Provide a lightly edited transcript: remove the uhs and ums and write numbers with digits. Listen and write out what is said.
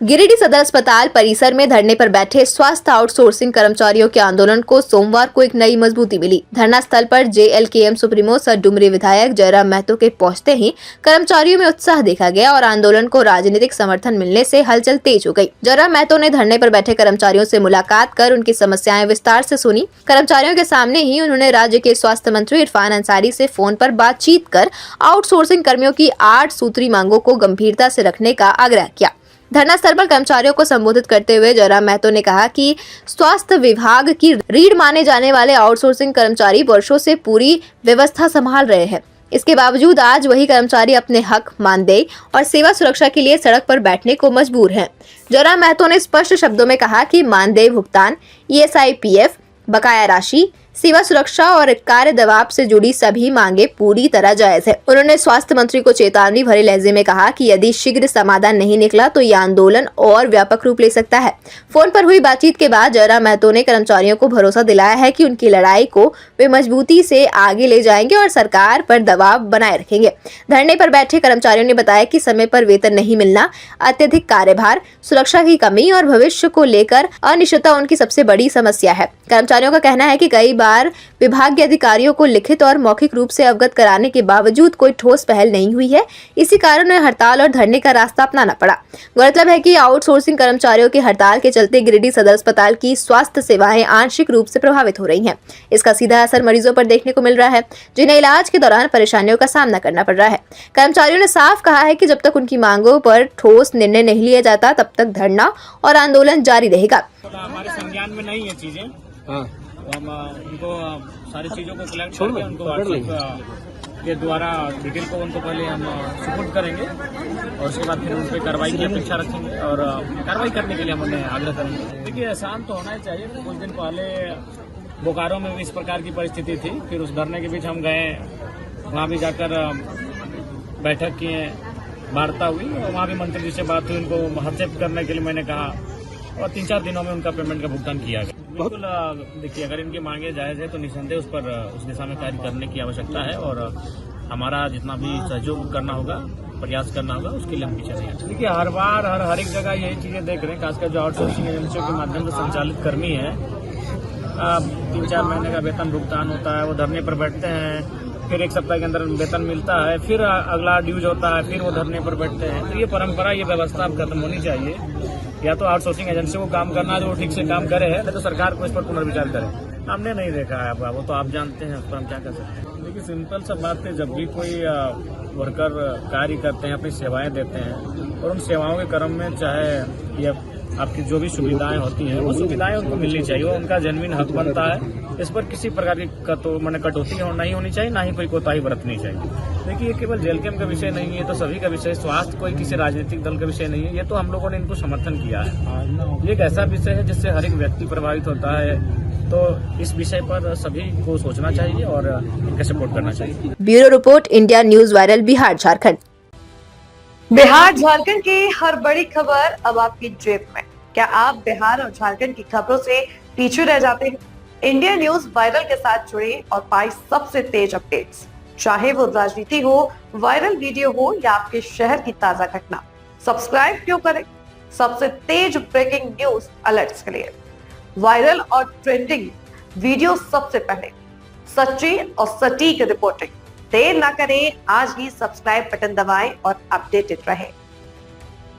गिरिडीह सदर अस्पताल परिसर में धरने पर बैठे स्वास्थ्य आउटसोर्सिंग कर्मचारियों के आंदोलन को सोमवार को एक नई मजबूती मिली। धरना स्थल पर जेएलकेएम सुप्रीमो सर डुमरी विधायक जयराम महतो के पहुंचते ही कर्मचारियों में उत्साह देखा गया और आंदोलन को राजनीतिक समर्थन मिलने से हलचल तेज हो गई। जयराम महतो ने धरने पर बैठे कर्मचारियों से मुलाकात कर उनकी समस्याएं विस्तार से सुनी। कर्मचारियों के सामने ही उन्होंने राज्य के स्वास्थ्य मंत्री इरफान अंसारी से फोन पर बातचीत कर आउटसोर्सिंग कर्मियों की 8 सूत्री मांगों को गंभीरता से रखने का आग्रह किया। धरना स्थल पर कर्मचारियों को संबोधित करते हुए जयराम महतो ने कहा कि स्वास्थ्य विभाग की रीढ़ माने जाने वाले आउटसोर्सिंग कर्मचारी वर्षों से पूरी व्यवस्था संभाल रहे हैं। इसके बावजूद आज वही कर्मचारी अपने हक, मानदेय और सेवा सुरक्षा के लिए सड़क पर बैठने को मजबूर हैं। जयराम महतो ने स्पष्ट शब्दों में कहा कि मानदेय भुगतान, ईएसआईपीएफ, बकाया राशि, सेवा सुरक्षा और कार्य दबाव से जुड़ी सभी मांगे पूरी तरह जायज है। उन्होंने स्वास्थ्य मंत्री को चेतावनी भरे लहजे में कहा कि यदि शीघ्र समाधान नहीं निकला तो यह आंदोलन और व्यापक रूप ले सकता है। फोन पर हुई बातचीत के बाद जयराम महतो ने कर्मचारियों को भरोसा दिलाया है कि उनकी लड़ाई को वे मजबूती से आगे ले जाएंगे और सरकार पर दबाव बनाए रखेंगे। धरने पर बैठे कर्मचारियों ने बताया कि समय पर वेतन नहीं मिलना, अत्यधिक कार्यभार, सुरक्षा की कमी और भविष्य को लेकर अनिश्चितता उनकी सबसे बड़ी समस्या है। कर्मचारियों का कहना है कि कई बार विभाग के अधिकारियों को लिखित और मौखिक रूप से अवगत कराने के बावजूद कोई ठोस पहल नहीं हुई है। इसी कारण उन्हें हड़ताल और धरने का रास्ता अपनाना पड़ा। गौरतलब है कि आउटसोर्सिंग कर्मचारियों की हड़ताल के चलते गिरिडीह सदर अस्पताल की स्वास्थ्य सेवाएं आंशिक रूप से प्रभावित हो रही हैं। इसका सीधा असर मरीजों पर देखने को मिल रहा है, जिन्हें इलाज के दौरान परेशानियों का सामना करना पड़ रहा है। कर्मचारियों ने साफ कहा है कि जब तक उनकी मांगों पर ठोस निर्णय नहीं लिया जाता तब तक धरना और आंदोलन जारी रहेगा। हमारे संज्ञान में नहीं है चीजें, हम उनको सारी चीज़ों को कलेक्ट करके उनको व्हाट्सएप के द्वारा डिटेल को उनको पहले हम सपोर्ट करेंगे और उसके बाद फिर उन पर कार्रवाई की अपेक्षा रखेंगे और कार्रवाई करने के लिए हम उन्हें आग्रह करेंगे। देखिए, आसान तो होना ही चाहिए। कुछ दिन पहले बोकारो में भी इस प्रकार की परिस्थिति थी, फिर उस धरने के बीच हम गए, वहाँ भी जाकर बैठक किए, वार्ता हुई और वहाँ भी मंत्री जी से बात हुई। उनको हस्तक्षेप करने के लिए मैंने कहा और 3-4 दिनों में उनका पेमेंट का भुगतान किया गया। बिल्कुल, देखिए, अगर इनकी मांगे जायज है तो निसंदेह उस पर उस दिशा में कार्य करने की आवश्यकता है और हमारा जितना भी सहयोग करना होगा, प्रयास करना होगा, उसके लिए हम पीछे नहीं हैं। देखिए, हर बार हर एक जगह यही चीजें देख रहे हैं, खासकर जो आउटसोर्सिंग एजेंसियों के माध्यम से संचालित कर्मी है, 3-4 महीने का वेतन भुगतान होता है, वो धरने पर बैठते हैं, फिर 1 सप्ताह के अंदर वेतन मिलता है, फिर अगला ड्यूज होता है, फिर वो धरने पर बैठते हैं। तो ये परंपरा, ये व्यवस्था अब खत्म होनी चाहिए। या तो आउटसोर्सिंग एजेंसी को काम करना है जो वो ठीक से काम करे है, नहीं तो सरकार को इस पर पुनर्विचार करे। हमने नहीं देखा है, वो तो आप जानते हैं, उस पर हम क्या कर सकते हैं। देखिए, सिंपल सा बात है, जब भी कोई वर्कर कार्य करते हैं, अपनी सेवाएं देते हैं और उन सेवाओं के क्रम में चाहे ये आपकी जो भी सुविधाएं होती हैं वो सुविधाएं उनको मिलनी चाहिए, वो उनका जेन्युइन हक बनता है। इस पर किसी प्रकार की कटौती नहीं होनी चाहिए, ना ही कोई कोताही बरतनी चाहिए। देखिए, ये केवल जेलकेम का विषय नहीं है, तो सभी का विषय। स्वास्थ्य कोई किसी राजनीतिक दल का विषय नहीं है, ये तो हम लोगों ने इनको समर्थन किया है। ये एक ऐसा विषय है जिससे हर एक व्यक्ति प्रभावित होता है, तो इस विषय पर सभी को सोचना चाहिए और इनका सपोर्ट करना चाहिए। Bureau report, India news viral, Bihar Jharkhand. Bihar Jharkhand की हर बड़ी खबर अब आपकी जेब में। क्या आप बिहार और झारखंड की खबरों से पीछे रह जाते हैं? इंडिया न्यूज वायरल के साथ जुड़े और पाए सबसे तेज अपडेट्स, चाहे वो राजनीति हो, वायरल वीडियो हो या आपके शहर की ताजा घटना। सब्सक्राइब क्यों करें? सबसे तेज ब्रेकिंग न्यूज अलर्ट्स के लिए, वायरल और ट्रेंडिंग वीडियो सबसे पहले, सच्ची और सटीक रिपोर्टिंग। देर ना करें, आज ही सब्सक्राइब बटन दबाएं और अपडेटेड रहें।